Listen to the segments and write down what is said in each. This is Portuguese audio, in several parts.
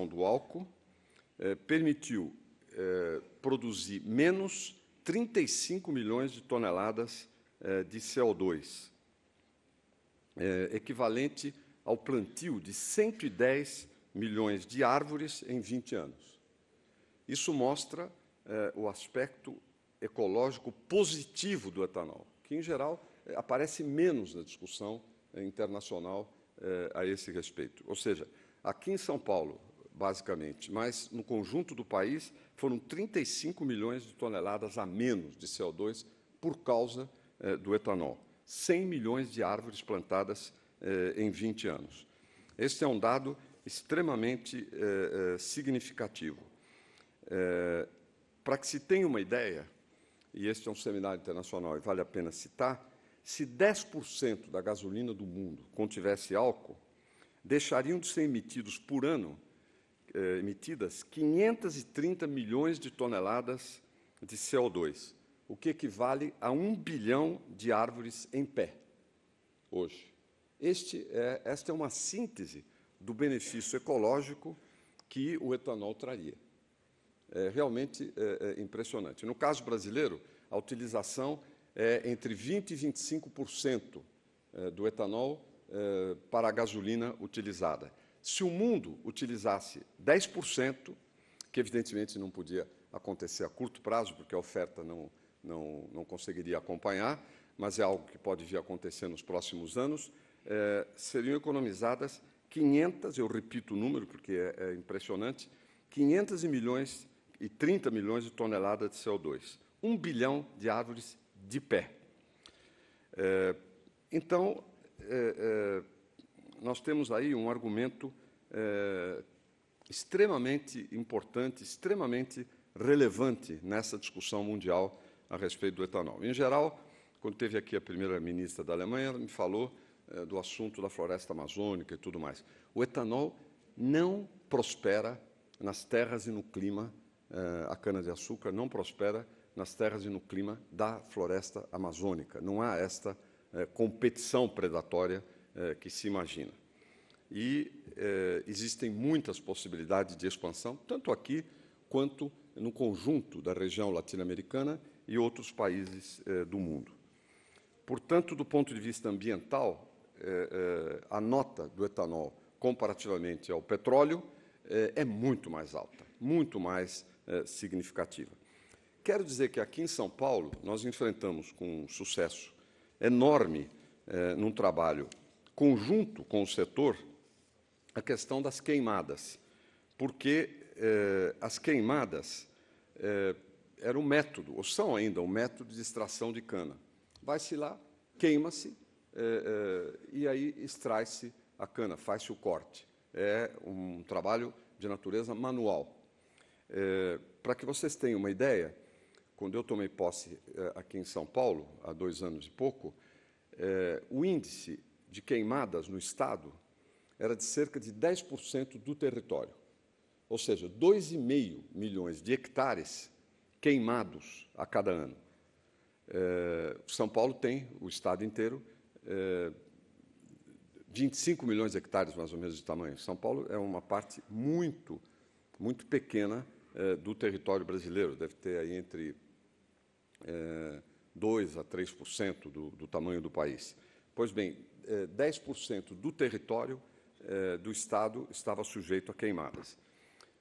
do álcool permitiu produzir menos 35 milhões de toneladas de CO2, equivalente ao plantio de 110 milhões de árvores em 20 anos. Isso mostra o aspecto ecológico positivo do etanol, que, em geral, aparece menos na discussão internacional a esse respeito. Ou seja, aqui em São Paulo, basicamente, mas no conjunto do país, foram 35 milhões de toneladas a menos de CO2 por causa do etanol. 100 milhões de árvores plantadas em 20 anos. Este é um dado extremamente significativo. Para que se tenha uma ideia, e este é um seminário internacional e vale a pena citar, se 10% da gasolina do mundo contivesse álcool, deixariam de ser emitidos por ano, emitidas 530 milhões de toneladas de CO2, o que equivale a 1 bilhão de árvores em pé, hoje. Esta é uma síntese do benefício ecológico que o etanol traria. É realmente impressionante. No caso brasileiro, a utilização é entre 20% e 25% do etanol para a gasolina utilizada. Se o mundo utilizasse 10%, que evidentemente não podia acontecer a curto prazo, porque a oferta não conseguiria acompanhar, mas é algo que pode vir a acontecer nos próximos anos, seriam economizadas 500, eu repito o número porque é impressionante, 530 milhões de toneladas de CO2, 1 bilhão de árvores de pé. Então, nós temos aí um argumento extremamente importante, extremamente relevante nessa discussão mundial a respeito do etanol. Em geral, quando teve aqui a primeira-ministra da Alemanha, ela me falou do assunto da floresta amazônica e tudo mais. O etanol não prospera nas terras e no clima, a cana-de-açúcar não prospera nas terras e no clima da floresta amazônica. Não há esta competição predatória que se imagina. E existem muitas possibilidades de expansão, tanto aqui quanto no conjunto da região latino-americana e outros países do mundo. Portanto, do ponto de vista ambiental, a nota do etanol, comparativamente ao petróleo, é muito mais alta, muito mais significativa. Quero dizer que aqui em São Paulo nós enfrentamos com um sucesso enorme num trabalho conjunto com o setor a questão das queimadas, porque as queimadas eram um método, ou são ainda um método de extração de cana. Vai-se lá, queima-se e aí extrai-se a cana, faz-se o corte. É um trabalho de natureza manual. Para que vocês tenham uma ideia, quando eu tomei posse aqui em São Paulo, há 2 anos e pouco, o índice de queimadas no Estado era de cerca de 10% do território. Ou seja, 2,5 milhões de hectares queimados a cada ano. São Paulo tem, o Estado inteiro, 25 milhões de hectares, mais ou menos, de tamanho. São Paulo é uma parte muito, muito pequena do território brasileiro. Deve ter aí entre 2% a 3% do tamanho do país. Pois bem, 10% do território do Estado estava sujeito a queimadas.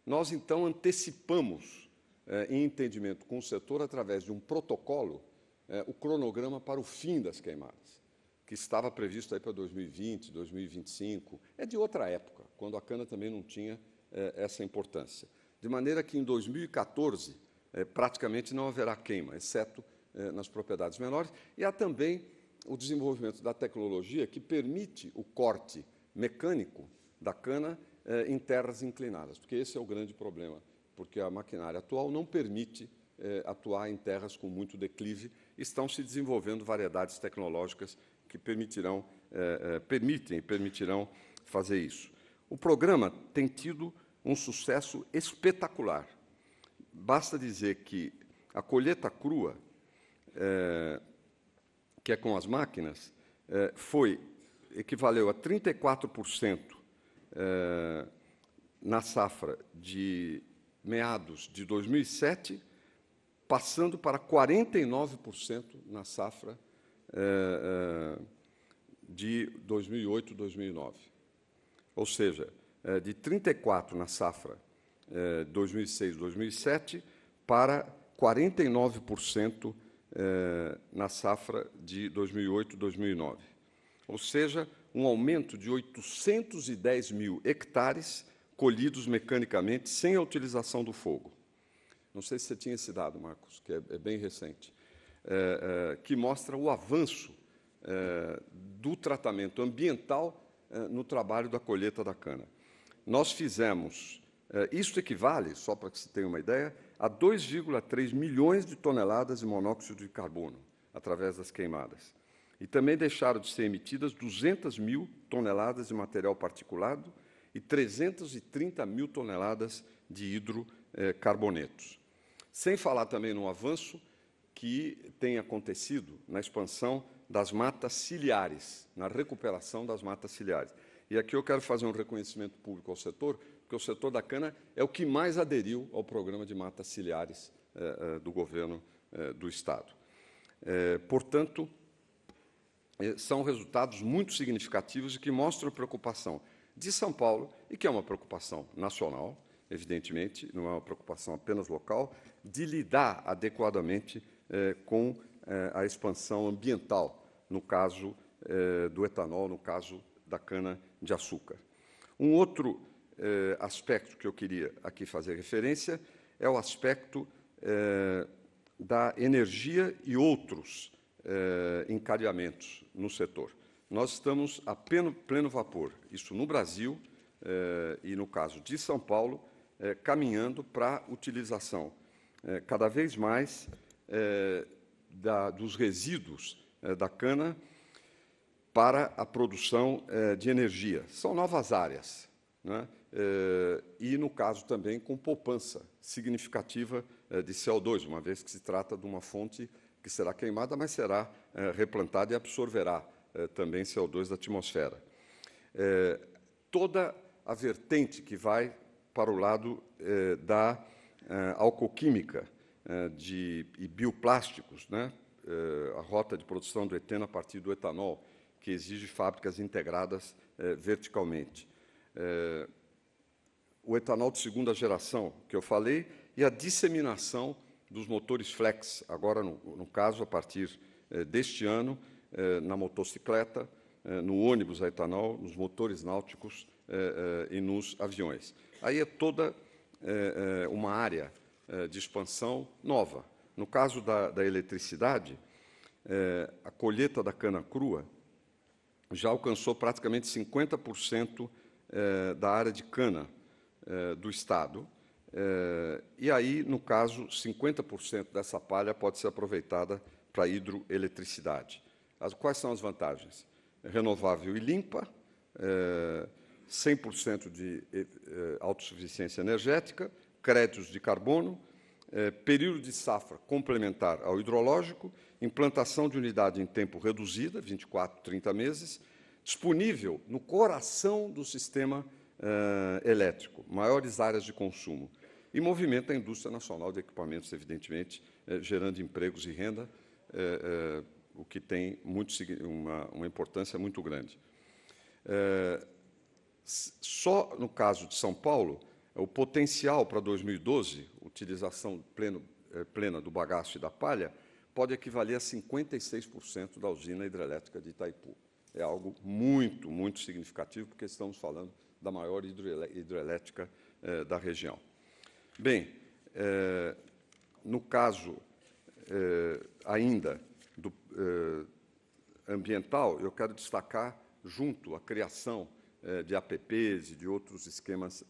Nós, então, antecipamos, em entendimento com o setor, através de um protocolo, o cronograma para o fim das queimadas, que estava previsto aí para 2020, 2025. É de outra época, quando a cana também não tinha essa importância. De maneira que, em 2014, praticamente não haverá queima, exceto nas propriedades menores, e há também o desenvolvimento da tecnologia que permite o corte mecânico da cana em terras inclinadas, porque esse é o grande problema, porque a maquinária atual não permite atuar em terras com muito declive. Estão se desenvolvendo variedades tecnológicas que permitirão fazer isso. O programa tem tido um sucesso espetacular. Basta dizer que a colheita crua, que é com as máquinas, equivaleu a 34% na safra de meados de 2007, passando para 49% na safra de 2008 e 2009. Ou seja, de 34% na safra 2006-2007 para 49% na safra de 2008-2009. Ou seja, um aumento de 810 mil hectares colhidos mecanicamente sem a utilização do fogo. Não sei se você tinha esse dado, Marcos, que é bem recente, que mostra o avanço do tratamento ambiental no trabalho da colheita da cana. Nós fizemos, isso equivale, só para que se tenha uma ideia, a 2,3 milhões de toneladas de monóxido de carbono, através das queimadas. E também deixaram de ser emitidas 200 mil toneladas de material particulado e 330 mil toneladas de hidrocarbonetos. Sem falar também no avanço que tem acontecido na expansão das matas ciliares, na recuperação das matas ciliares. E aqui eu quero fazer um reconhecimento público ao setor, porque o setor da cana é o que mais aderiu ao programa de matas ciliares do governo do Estado. Portanto, são resultados muito significativos e que mostram a preocupação de São Paulo, e que é uma preocupação nacional, evidentemente, não é uma preocupação apenas local, de lidar adequadamente com a expansão ambiental, no caso do etanol, no caso da cana-de-açúcar. Um outro aspecto que eu queria aqui fazer referência é o aspecto da energia e outros encadeamentos no setor. Nós estamos a pleno vapor, isso no Brasil e, no caso de São Paulo, caminhando para a utilização cada vez mais dos resíduos da cana para a produção de energia. São novas áreas, né? E, no caso, também com poupança significativa de CO2, uma vez que se trata de uma fonte que será queimada, mas será replantada e absorverá também CO2 da atmosfera. Toda a vertente que vai para o lado da alcoquímica e bioplásticos, né? A rota de produção do eteno a partir do etanol, que exige fábricas integradas verticalmente. O etanol de segunda geração, que eu falei, e a disseminação dos motores flex, agora, no caso, a partir deste ano, na motocicleta, no ônibus a etanol, nos motores náuticos e nos aviões. Aí é toda uma área de expansão nova. No caso da eletricidade, a colheita da cana crua já alcançou praticamente 50% da área de cana do Estado, e aí, no caso, 50% dessa palha pode ser aproveitada para a hidroeletricidade. Quais são as vantagens? Renovável e limpa, 100% de autossuficiência energética, créditos de carbono, período de safra complementar ao hidrológico, implantação de unidade em tempo reduzida, 24, 30 meses, disponível no coração do sistema elétrico, maiores áreas de consumo, e movimenta a indústria nacional de equipamentos, evidentemente, gerando empregos e renda, o que tem uma importância muito grande. Só no caso de São Paulo, o potencial para 2012, utilização plena do bagaço e da palha, pode equivaler a 56% da usina hidrelétrica de Itaipu. É algo muito, muito significativo, porque estamos falando da maior hidrelétrica da região. Bem, no caso ainda do ambiental, eu quero destacar, junto à criação de APPs e de outros esquemas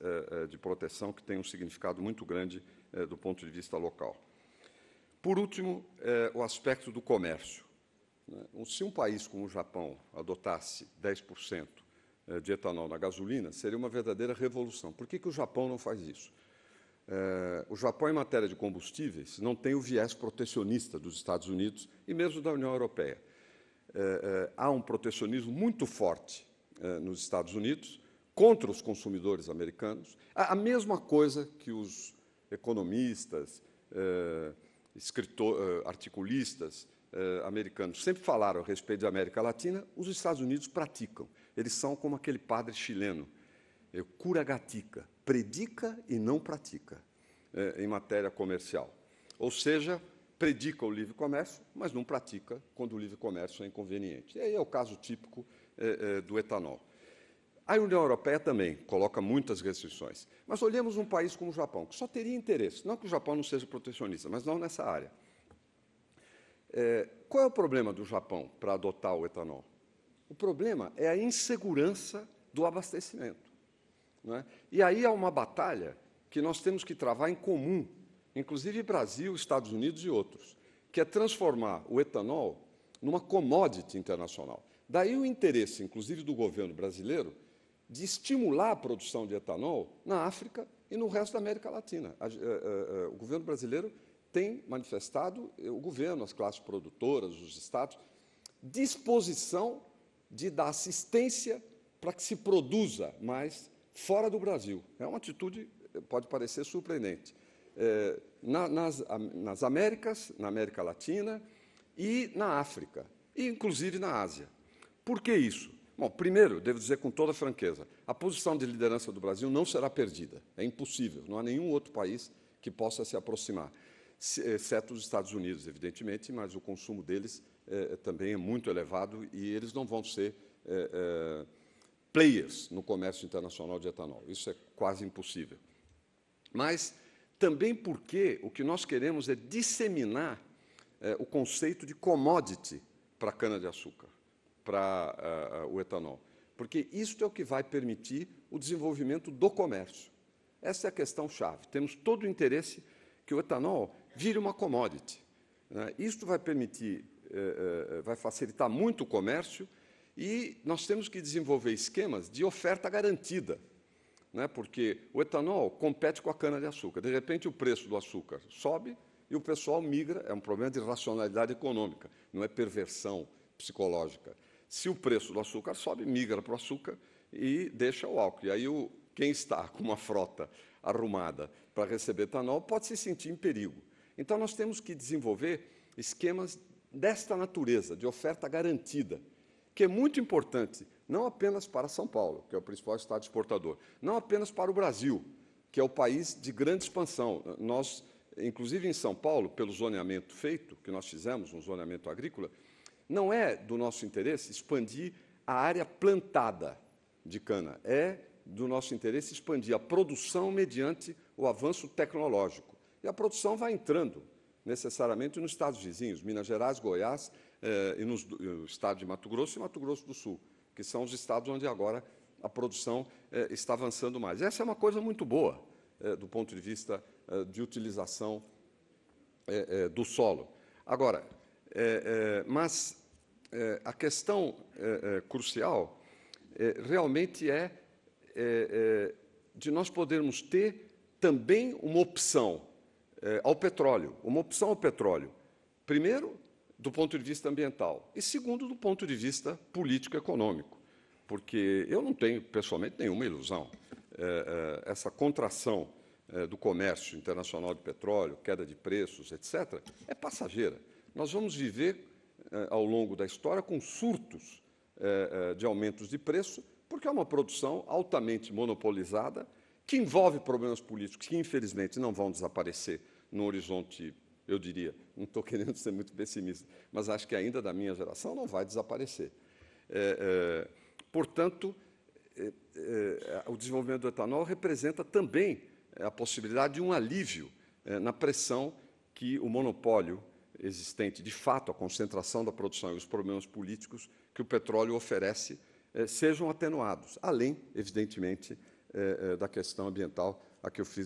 de proteção que têm um significado muito grande do ponto de vista local. Por último, o aspecto do comércio. Se um país como o Japão adotasse 10% de etanol na gasolina, seria uma verdadeira revolução. Por que o Japão não faz isso? O Japão, em matéria de combustíveis, não tem o viés protecionista dos Estados Unidos e mesmo da União Europeia. Há um protecionismo muito forte nos Estados Unidos, contra os consumidores americanos. A mesma coisa que os economistas, articulistas americanos sempre falaram a respeito da América Latina, os Estados Unidos praticam. Eles são como aquele padre chileno, cura gatica, predica e não pratica em matéria comercial. Ou seja, predica o livre comércio, mas não pratica quando o livre comércio é inconveniente. E aí é o caso típico do etanol. A União Europeia também coloca muitas restrições. Mas olhemos um país como o Japão, que só teria interesse, não que o Japão não seja protecionista, mas não nessa área. Qual é o problema do Japão para adotar o etanol? O problema é a insegurança do abastecimento, não é? E aí há uma batalha que nós temos que travar em comum, inclusive Brasil, Estados Unidos e outros, que é transformar o etanol numa commodity internacional. Daí o interesse, inclusive do governo brasileiro, de estimular a produção de etanol na África e no resto da América Latina. O governo brasileiro tem manifestado, o governo, as classes produtoras, os estados, disposição de dar assistência para que se produza mais fora do Brasil. É uma atitude, pode parecer surpreendente. Nas Américas, na América Latina e na África, e inclusive na Ásia. Por que isso? Bom, primeiro, devo dizer com toda franqueza, a posição de liderança do Brasil não será perdida. É impossível, não há nenhum outro país que possa se aproximar, exceto os Estados Unidos, evidentemente, mas o consumo deles também é muito elevado e eles não vão ser players no comércio internacional de etanol. Isso é quase impossível. Mas também porque o que nós queremos é disseminar o conceito de commodity para a cana-de-açúcar, para o etanol, porque isso é o que vai permitir o desenvolvimento do comércio. Essa é a questão-chave. Temos todo o interesse que o etanol vire uma commodity, né? Isto vai permitir, vai facilitar muito o comércio e nós temos que desenvolver esquemas de oferta garantida, né? Porque o etanol compete com a cana-de-açúcar. De repente, o preço do açúcar sobe e o pessoal migra. É um problema de racionalidade econômica, não é perversão psicológica. Se o preço do açúcar sobe, migra para o açúcar e deixa o álcool. E aí quem está com uma frota arrumada para receber etanol pode se sentir em perigo. Então, nós temos que desenvolver esquemas desta natureza, de oferta garantida, que é muito importante, não apenas para São Paulo, que é o principal estado exportador, não apenas para o Brasil, que é o país de grande expansão. Nós, inclusive em São Paulo, pelo zoneamento feito, que nós fizemos, um zoneamento agrícola, não é do nosso interesse expandir a área plantada de cana, é do nosso interesse expandir a produção mediante o avanço tecnológico. E a produção vai entrando necessariamente nos estados vizinhos, Minas Gerais, Goiás, e no estado de Mato Grosso e Mato Grosso do Sul, que são os estados onde agora a produção está avançando mais. Essa é uma coisa muito boa do ponto de vista de utilização do solo. Agora, mas a questão crucial realmente é de nós podermos ter também uma opção ao petróleo, primeiro, do ponto de vista ambiental, e segundo, do ponto de vista político-econômico, porque eu não tenho, pessoalmente, nenhuma ilusão. Essa contração do comércio internacional de petróleo, queda de preços, etc., é passageira. Nós vamos viver, ao longo da história, com surtos de aumentos de preço, porque é uma produção altamente monopolizada, que envolve problemas políticos que, infelizmente, não vão desaparecer no horizonte, eu diria, não estou querendo ser muito pessimista, mas acho que ainda da minha geração não vai desaparecer. Portanto, o desenvolvimento do etanol representa também a possibilidade de um alívio na pressão que o monopólio existente, de fato, a concentração da produção e os problemas políticos que o petróleo oferece sejam atenuados, além, evidentemente, da questão ambiental a que eu fiz